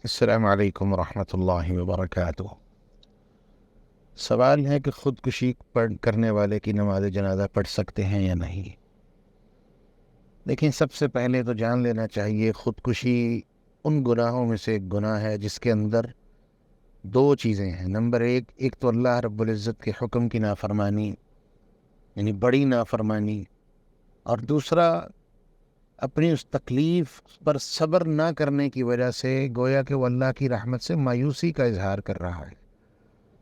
السلام علیکم ورحمۃ اللہ وبرکاتہ۔ سوال ہے کہ خودکشی کرنے والے کی نماز جنازہ پڑھ سکتے ہیں یا نہیں۔ دیکھیں، سب سے پہلے تو جان لینا چاہیے خودکشی ان گناہوں میں سے ایک گناہ ہے جس کے اندر دو چیزیں ہیں۔ نمبر ایک تو اللہ رب العزت کے حکم کی نافرمانی، یعنی بڑی نافرمانی، اور دوسرا اپنی اس تکلیف پر صبر نہ کرنے کی وجہ سے گویا کہ وہ اللہ کی رحمت سے مایوسی کا اظہار کر رہا ہے۔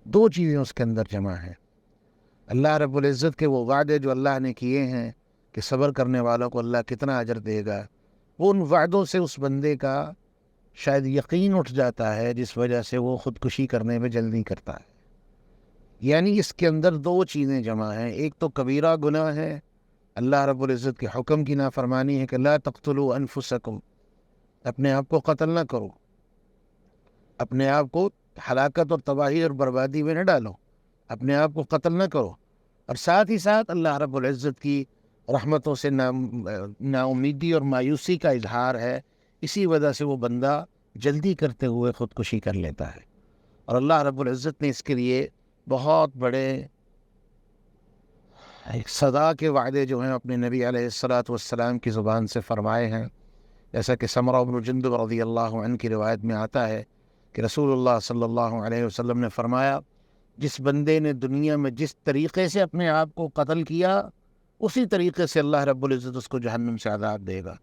دو چیزیں اس کے اندر جمع ہیں۔ اللہ رب العزت کے وہ وعدے جو اللہ نے کیے ہیں کہ صبر کرنے والوں کو اللہ کتنا اجر دے گا، وہ ان وعدوں سے اس بندے کا شاید یقین اٹھ جاتا ہے، جس وجہ سے وہ خودکشی کرنے میں جلدی کرتا ہے۔ یعنی اس کے اندر دو چیزیں جمع ہیں۔ ایک تو کبیرہ گناہ ہے، اللہ رب العزت کے حکم کی نافرمانی ہے کہ لا تقتلوا انفسکم، اپنے آپ کو قتل نہ کرو، اپنے آپ کو ہلاکت اور تباہی اور بربادی میں نہ ڈالو، اپنے آپ کو قتل نہ کرو۔ اور ساتھ ہی ساتھ اللہ رب العزت کی رحمتوں سے نا امیدی اور مایوسی کا اظہار ہے، اسی وجہ سے وہ بندہ جلدی کرتے ہوئے خودکشی کر لیتا ہے۔ اور اللہ رب العزت نے اس کے لیے بہت بڑے ایک سزا کے وعدے جو ہیں اپنے نبی علیہ والسلام کی زبان سے فرمائے ہیں، جیسا کہ سمرہ بن جندب رضی اللہ عنہ کی روایت میں آتا ہے کہ رسول اللہ صلی اللہ علیہ وسلم نے فرمایا، جس بندے نے دنیا میں جس طریقے سے اپنے آپ کو قتل کیا، اسی طریقے سے اللہ رب العزت اس کو جہنم سے عذاب دے گا۔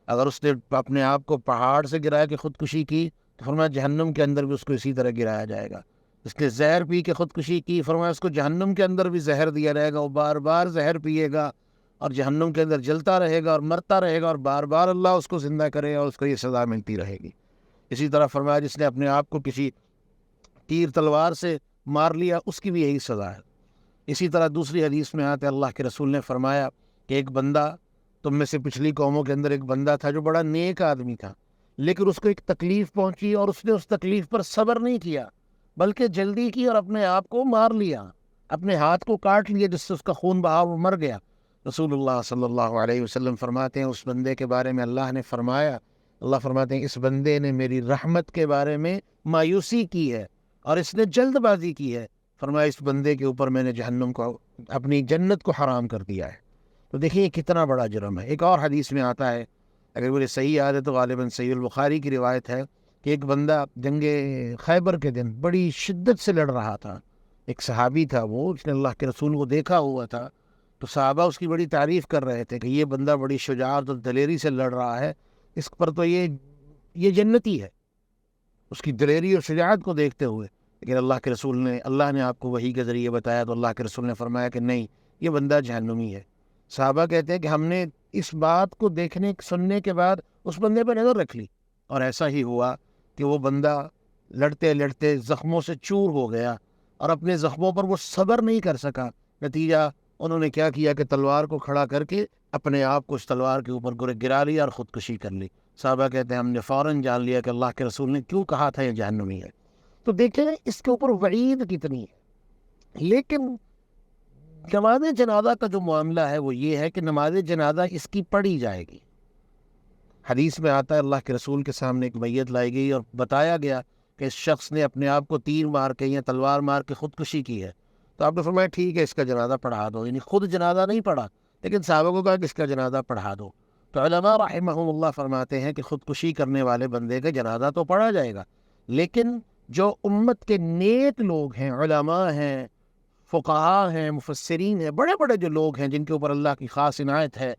اگر اس نے اپنے آپ کو پہاڑ سے گرا کے خودکشی کی تو فرمایا جہنم کے اندر بھی اس کو اسی طرح گرایا جائے گا۔ اس نے زہر پی کے خودکشی کی، فرمایا اس کو جہنم کے اندر بھی زہر دیا جائے گا، وہ بار بار زہر پیے گا اور جہنم کے اندر جلتا رہے گا اور مرتا رہے گا، اور بار بار اللہ اس کو زندہ کرے گا اور اس کو یہ سزا ملتی رہے گی۔ اسی طرح فرمایا جس نے اپنے آپ کو کسی تیر تلوار سے مار لیا، اس کی بھی یہی سزا ہے۔ اسی طرح دوسری حدیث میں آتے اللہ کے رسول نے فرمایا کہ ایک بندہ تم میں سے پچھلی قوموں کے اندر ایک بندہ تھا جو بڑا نیک آدمی تھا، لیکن اس کو ایک تکلیف پہنچی اور اس نے اس تکلیف پر صبر نہیں کیا، بلکہ جلدی کی اور اپنے آپ کو مار لیا، اپنے ہاتھ کو کاٹ لیا، جس سے اس کا خون بہا، وہ مر گیا۔ رسول اللہ صلی اللہ علیہ وسلم فرماتے ہیں اس بندے کے بارے میں اللہ نے فرمایا، اللہ فرماتے ہیں اس بندے نے میری رحمت کے بارے میں مایوسی کی ہے اور اس نے جلد بازی کی ہے، فرمایا اس بندے کے اوپر میں نے جہنم کو، اپنی جنت کو حرام کر دیا ہے۔ تو دیکھیں یہ کتنا بڑا جرم ہے۔ ایک اور حدیث میں آتا ہے، اگر مجھے صحیح یاد ہے تو غالباً صحیح البخاری کی روایت ہے، کہ ایک بندہ جنگ خیبر کے دن بڑی شدت سے لڑ رہا تھا۔ ایک صحابی تھا، وہ اس نے اللہ کے رسول کو دیکھا ہوا تھا، تو صحابہ اس کی بڑی تعریف کر رہے تھے کہ یہ بندہ بڑی شجاعت اور دلیری سے لڑ رہا ہے، اس پر تو یہ جنتی ہے، اس کی دلیری اور شجاعت کو دیکھتے ہوئے۔ لیکن اللہ نے آپ کو وحی کے ذریعے بتایا تو اللہ کے رسول نے فرمایا کہ نہیں، یہ بندہ جہنمی ہے۔ صحابہ کہتے ہیں کہ ہم نے اس بات کو دیکھنے سننے کے بعد اس بندے پر نظر رکھ لی، اور ایسا ہی ہوا کہ وہ بندہ لڑتے لڑتے زخموں سے چور ہو گیا اور اپنے زخموں پر وہ صبر نہیں کر سکا۔ نتیجہ انہوں نے کیا کیا کہ تلوار کو کھڑا کر کے اپنے آپ کو اس تلوار کے اوپر گرا لیا اور خودکشی کر لی۔ صحابہ کہتے ہیں ہم نے فوراً جان لیا کہ اللہ کے رسول نے کیوں کہا تھا یہ جہنمی ہے۔ تو دیکھیں اس کے اوپر وعید کتنی ہے۔ لیکن نماز جنازہ کا جو معاملہ ہے وہ یہ ہے کہ نماز جنازہ اس کی پڑھی جائے گی۔ حدیث میں آتا ہے اللہ کے رسول کے سامنے ایک میت لائی گئی اور بتایا گیا کہ اس شخص نے اپنے آپ کو تیر مار کے یا تلوار مار کے خودکشی کی ہے۔ تو آپ نے فرمایا ٹھیک ہے، اس کا جنازہ پڑھا دو، یعنی خود جنازہ نہیں پڑھا لیکن صحابہ کو کہا کہ اس کا جنازہ پڑھا دو۔ تو علماء رحمہم اللہ فرماتے ہیں کہ خودکشی کرنے والے بندے کا جنازہ تو پڑھا جائے گا، لیکن جو امت کے نیک لوگ ہیں، علماء ہیں، فقہاء ہیں، مفسرین ہیں، بڑے بڑے جو لوگ ہیں جن کے اوپر اللہ کی خاص عنایت ہے،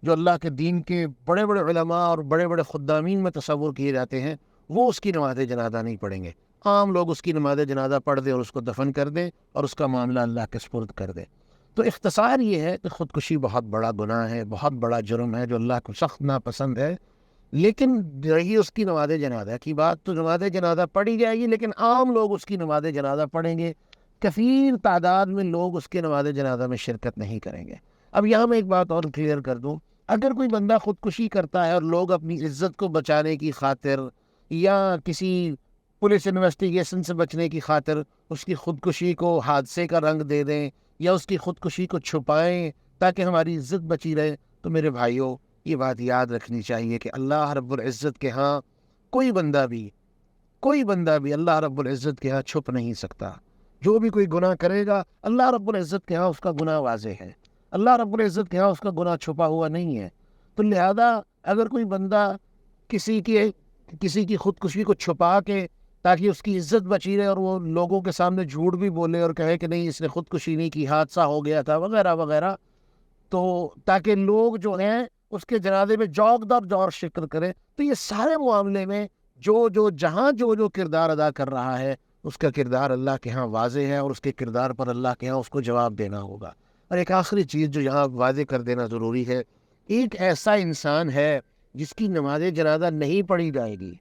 جو اللہ کے دین کے بڑے بڑے علماء اور بڑے بڑے خدامین میں تصور کیے جاتے ہیں، وہ اس کی نماز جنازہ نہیں پڑھیں گے۔ عام لوگ اس کی نماز جنازہ پڑھ دیں اور اس کو دفن کر دیں اور اس کا معاملہ اللہ کے سپرد کر دیں۔ تو اختصار یہ ہے کہ خودکشی بہت بڑا گناہ ہے، بہت بڑا جرم ہے جو اللہ کو سخت ناپسند ہے۔ لیکن رہی اس کی نماز جنازہ کی بات، تو نماز جنازہ پڑھی جائے گی، لیکن عام لوگ اس کی نماز جنازہ پڑھیں گے، کثیر تعداد میں لوگ اس کے نماز جنازہ میں شرکت نہیں کریں گے۔ اب یہاں میں ایک بات اور کلیئر کر دوں، اگر کوئی بندہ خودکشی کرتا ہے اور لوگ اپنی عزت کو بچانے کی خاطر یا کسی پولیس انویسٹیگیشن سے بچنے کی خاطر اس کی خودکشی کو حادثے کا رنگ دے دیں یا اس کی خودکشی کو چھپائیں تاکہ ہماری عزت بچی رہے، تو میرے بھائیوں یہ بات یاد رکھنی چاہیے کہ اللہ رب العزت کے ہاں کوئی بندہ بھی کوئی بندہ بھی اللہ رب العزت کے ہاں چھپ نہیں سکتا. جو بھی کوئی گناہ کرے گا اللہ رب العزت کے ہاں اس کا گناہ واضح ہے، اللہ رب العزت کے ہاں اس کا گناہ چھپا ہوا نہیں ہے. تو لہذا اگر کوئی بندہ کسی کی خودکشی کو چھپا کے تاکہ اس کی عزت بچی رہے اور وہ لوگوں کے سامنے جھوٹ بھی بولے اور کہے کہ نہیں اس نے خودکشی نہیں کی، حادثہ ہو گیا تھا وغیرہ وغیرہ، تو تاکہ لوگ جو ہیں اس کے جنازے میں جوک در جور شکر کرے، تو یہ سارے معاملے میں جو کردار ادا کر رہا ہے اس کا کردار اللہ کے ہاں واضح ہے، اور اس کے کردار پر اللہ کے ہاں اس کو جواب دینا ہوگا. اور ایک آخری چیز جو یہاں واضح کر دینا ضروری ہے، ایک ایسا انسان ہے جس کی نماز جنازہ نہیں پڑھی جائے گی،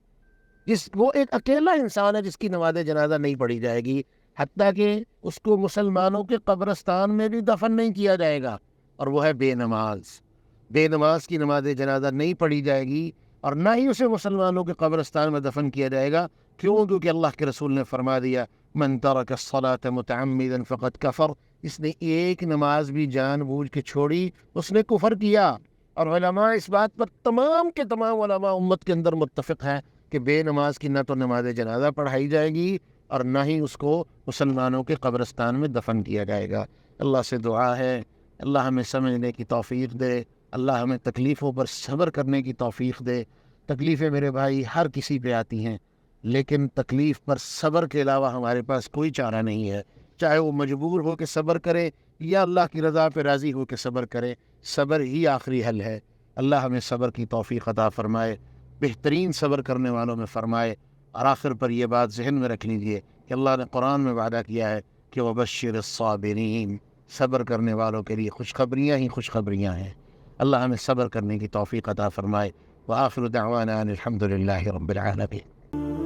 وہ ایک اکیلا انسان ہے جس کی نماز جنازہ نہیں پڑھی جائے گی، حتیٰ کہ اس کو مسلمانوں کے قبرستان میں بھی دفن نہیں کیا جائے گا، اور وہ ہے بے نماز کی نماز جنازہ نہیں پڑھی جائے گی، اور نہ ہی اسے مسلمانوں کے قبرستان میں دفن کیا جائے گا. کیوں؟ کیونکہ اللہ کے رسول نے فرما دیا من ترک الصلاة متعمدا فقد کفر، اس نے ایک نماز بھی جان بوجھ کے چھوڑی اس نے کفر کیا. اور علماء اس بات پر تمام کے تمام علماء امت کے اندر متفق ہیں کہ بے نماز کی نہ تو نماز جنازہ پڑھائی جائے گی اور نہ ہی اس کو مسلمانوں کے قبرستان میں دفن کیا جائے گا. اللہ سے دعا ہے اللہ ہمیں سمجھنے کی توفیق دے، اللہ ہمیں تکلیفوں پر صبر کرنے کی توفیق دے. تکلیفیں میرے بھائی ہر کسی پہ آتی ہیں، لیکن تکلیف پر صبر کے علاوہ ہمارے پاس کوئی چارہ نہیں ہے. چاہے وہ مجبور ہو کے صبر کرے یا اللہ کی رضا پہ راضی ہو کے صبر کرے، صبر ہی آخری حل ہے. اللہ ہمیں صبر کی توفیق عطا فرمائے، بہترین صبر کرنے والوں میں فرمائے. اور آخر پر یہ بات ذہن میں رکھ لیجئے کہ اللہ نے قرآن میں وعدہ کیا ہے کہ وبشر الصابرین، صبر کرنے والوں کے لیے خوشخبریاں ہی خوشخبریاں ہیں. اللہ ہمیں صبر کرنے کی توفیق عطا فرمائے. وآخر دعوانا ان الحمد للہ رب العالمین.